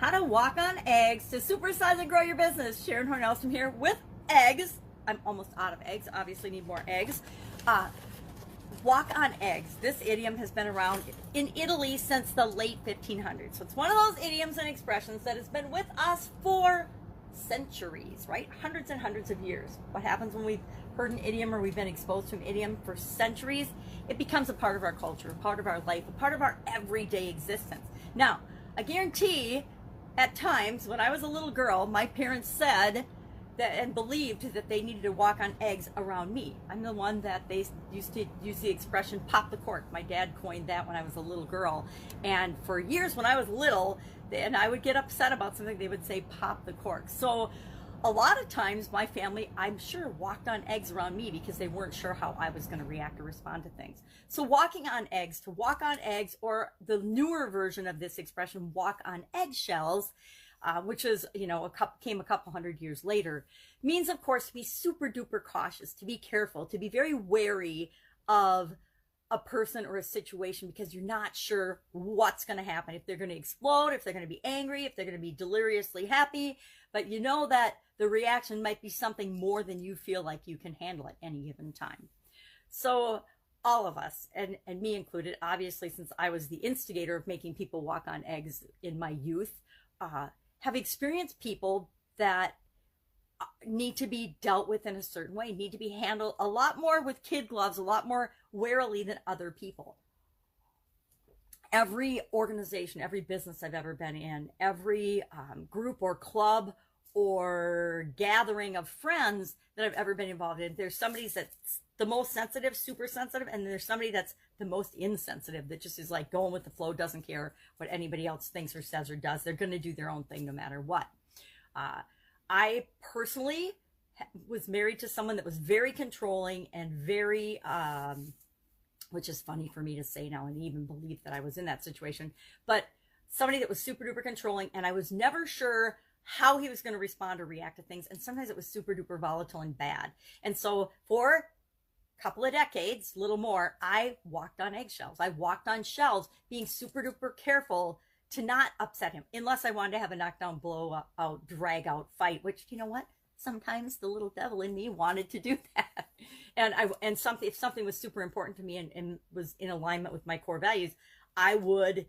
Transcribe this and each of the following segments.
How to walk on eggs to supersize and grow your business. Sharon Horne-Ellstrom here with eggs. I'm almost out of eggs. Obviously need more eggs. Walk on eggs. This idiom has been around in Italy since the late 1500s. So it's one of those idioms and expressions that has been with us for centuries, right? Hundreds and hundreds of years. What happens when we've heard an idiom or we've been exposed to an idiom for centuries? It becomes a part of our culture, a part of our life, a part of our everyday existence. Now, I guarantee at times when I was a little girl, my parents said that and believed that they needed to walk on eggs around me. I'm the one that they used to use the expression pop the cork. My dad coined that when I was a little girl. And for years when I was little, and I would get upset about something, they would say pop the cork. So a lot of times my family, I'm sure, walked on eggs around me because they weren't sure how I was going to react or respond to things. So walking on eggs, to walk on eggs, or the newer version of this expression, walk on eggshells, which is, came a couple hundred years later, means, of course, to be super duper cautious, to be careful, to be very wary of a person or a situation because you're not sure what's going to happen, if they're going to explode, if they're going to be angry, if they're going to be deliriously happy, but you know that the reaction might be something more than you feel like you can handle at any given time. So all of us, and me included, obviously, since I was the instigator of making people walk on eggs in my youth, have experienced people that need to be dealt with in a certain way, need to be handled a lot more with kid gloves, a lot more warily than other people. Every organization, every business I've ever been in, every group or club or gathering of friends that I've ever been involved in, there's somebody that's the most sensitive, super sensitive, and there's somebody that's the most insensitive, that just is like going with the flow, doesn't care what anybody else thinks or says or does. They're going to do their own thing no matter what. I personally was married to someone that was very controlling and very, which is funny for me to say now and even believe that I was in that situation, but somebody that was super duper controlling, and I was never sure how he was going to respond or react to things. And sometimes it was super duper volatile and bad. And so for a couple of decades, little more, I walked on eggshells. I walked on shells, being super duper careful to not upset him, unless I wanted to have a knockdown, blow out, drag out fight, which, you know what? Sometimes the little devil in me wanted to do that. And if something was super important to me and was in alignment with my core values, I would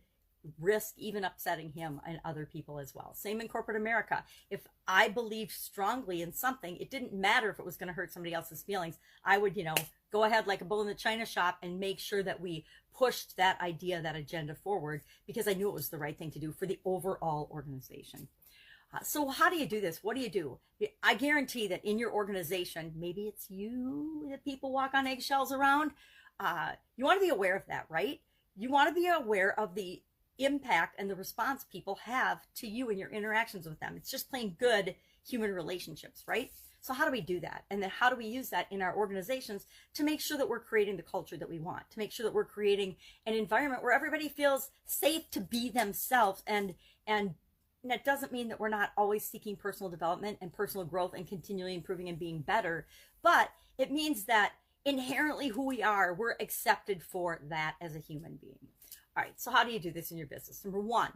risk even upsetting him and other people as well. Same in corporate America. If I believed strongly in something, it didn't matter if it was going to hurt somebody else's feelings. I would, go ahead like a bull in the china shop and make sure that we pushed that idea, that agenda forward, because I knew it was the right thing to do for the overall organization. So how do you do this? What do you do? I guarantee that in your organization, maybe it's you that people walk on eggshells around. You want to be aware of that, right? You want to be aware of the impact and the response people have to you and your interactions with them. It's just plain good human relationships, right? So how do we do that? And then how do we use that in our organizations to make sure that we're creating the culture that we want, to make sure that we're creating an environment where everybody feels safe to be themselves. And that doesn't mean that we're not always seeking personal development and personal growth and continually improving and being better, but it means that inherently who we are, we're accepted for that as a human being. All right, so how do you do this in your business? Number one,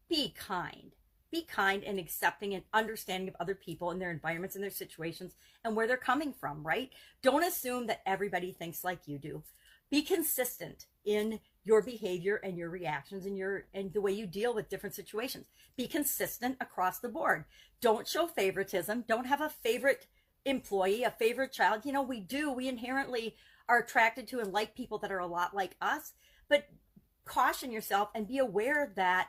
be kind. Be kind and accepting and understanding of other people and their environments and their situations and where they're coming from, right? Don't assume that everybody thinks like you do. Be consistent in your behavior and your reactions and the way you deal with different situations. Be consistent across the board. Don't show favoritism. Don't have a favorite employee, a favorite child. We inherently are attracted to and like people that are a lot like us, but caution yourself and be aware that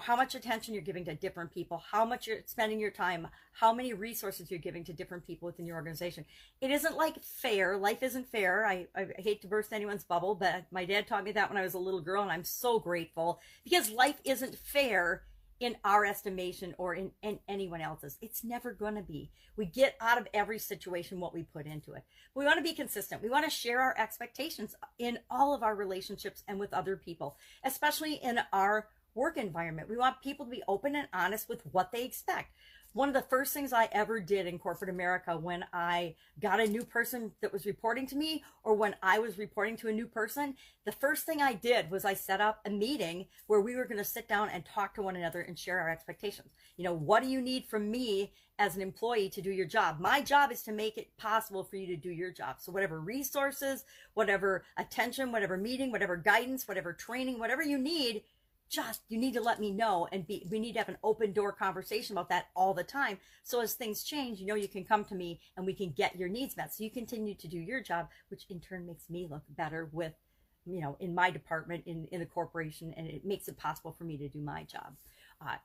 how much attention you're giving to different people, how much you're spending your time, how many resources you're giving to different people within your organization. It isn't like fair. Life isn't fair. I hate to burst anyone's bubble, but my dad taught me that when I was a little girl, and I'm so grateful, because life isn't fair in our estimation or in anyone else's. It's never going to be. We get out of every situation what we put into it. We want to be consistent. We want to share our expectations in all of our relationships and with other people, especially in our work environment. We want people to be open and honest with what they expect. One of the first things I ever did in corporate America when I got a new person that was reporting to me, or when I was reporting to a new person, the first thing I did was I set up a meeting where we were going to sit down and talk to one another and share our expectations. You know, what do you need from me as an employee to do your job? My job is to make it possible for you to do your job. So whatever resources, whatever attention, whatever meeting, whatever guidance, whatever training, whatever you need, you need to let me know, and we need to have an open door conversation about that all the time. So as things change, you know, you can come to me and we can get your needs met. So you continue to do your job, which in turn makes me look better with, you know, in my department, in the corporation, and it makes it possible for me to do my job.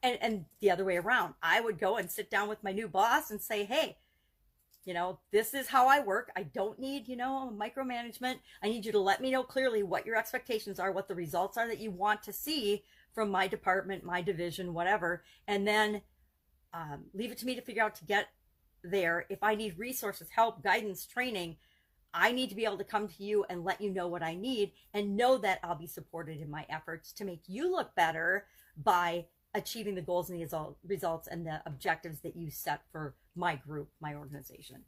And the other way around, I would go and sit down with my new boss and say, hey, you know, this is how I work. I don't need, you know, micromanagement. I need you to let me know clearly what your expectations are, what the results are that you want to see from my department, my division, whatever, and then leave it to me to figure out to get there. If I need resources, help, guidance, training, I need to be able to come to you and let you know what I need, and know that I'll be supported in my efforts to make you look better by achieving the goals and the results and the objectives that you set for my group, my organization.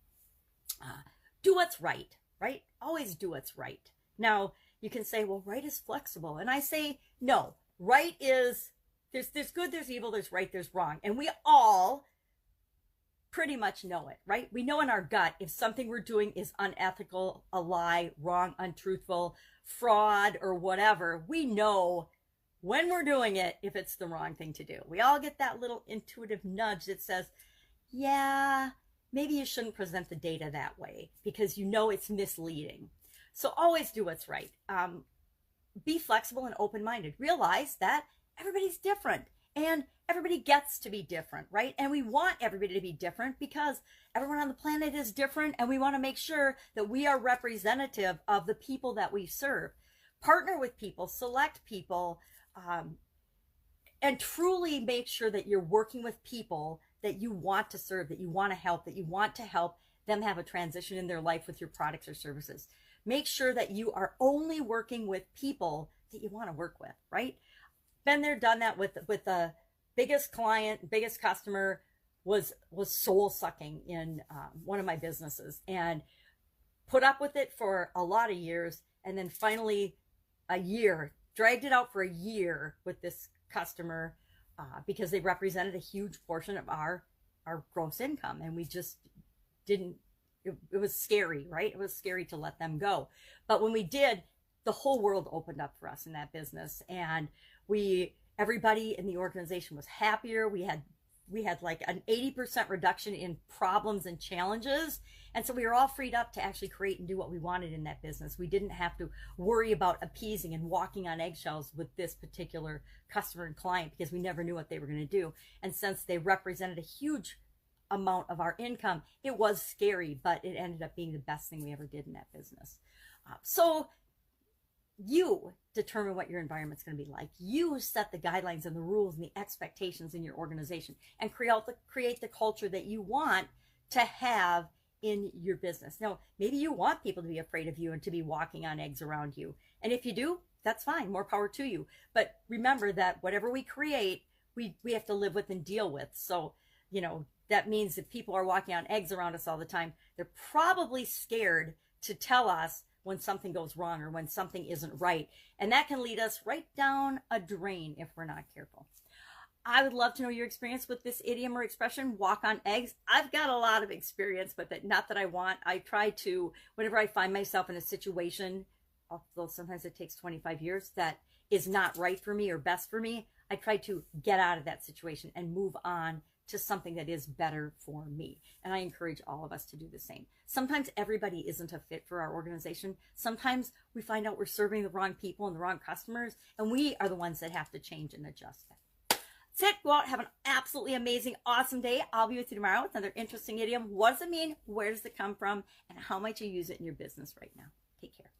Do what's right, right? Always do what's right. Now, you can say, well, right is flexible. And I say, no. Right is, there's good, there's evil, there's right, there's wrong. And we all pretty much know it, right? We know in our gut if something we're doing is unethical, a lie, wrong, untruthful, fraud, or whatever. We know when we're doing it if it's the wrong thing to do. We all get that little intuitive nudge that says, yeah, maybe you shouldn't present the data that way because you know it's misleading. So always do what's right. Be flexible and open-minded. Realize that everybody's different and everybody gets to be different, right? And we want everybody to be different because everyone on the planet is different, and we want to make sure that we are representative of the people that we serve. Partner with people, select people, and truly make sure that you're working with people that you want to serve, that you want to help them have a transition in their life with your products or services. Make sure that you are only working with people that you want to work with, right? Been there, done that with the biggest client, biggest customer was soul sucking in one of my businesses, and put up with it for a lot of years. And then finally dragged it out for a year with this customer because they represented a huge portion of our gross income. And we just didn't, it was scary, right? It was scary to let them go. But when we did, the whole world opened up for us in that business. And everybody in the organization was happier. We had like an 80% reduction in problems and challenges. And so we were all freed up to actually create and do what we wanted in that business. We didn't have to worry about appeasing and walking on eggshells with this particular customer and client because we never knew what they were going to do. And since they represented a huge amount of our income, it was scary, but it ended up being the best thing we ever did in that business. So you determine what your environment's going to be like. You set the guidelines and the rules and the expectations in your organization, and create the culture that you want to have in your business. Now, maybe you want people to be afraid of you and to be walking on eggs around you. And if you do, that's fine. More power to you. But remember that whatever we create, we have to live with and deal with. So, you know, that means if people are walking on eggs around us all the time, they're probably scared to tell us when something goes wrong or when something isn't right. And that can lead us right down a drain if we're not careful. I would love to know your experience with this idiom or expression, walk on eggs. I've got a lot of experience, but not that I want. I try to, whenever I find myself in a situation, although sometimes it takes 25 years, that is not right for me or best for me, I try to get out of that situation and move on to something that is better for me. And I encourage all of us to do the same. Sometimes everybody isn't a fit for our organization. Sometimes we find out we're serving the wrong people and the wrong customers, and we are the ones that have to change and adjust that. That's it. Go out, have an absolutely amazing, awesome day. I'll be with you tomorrow with another interesting idiom. What does it mean? Where does it come from? And how might you use it in your business right now? Take care.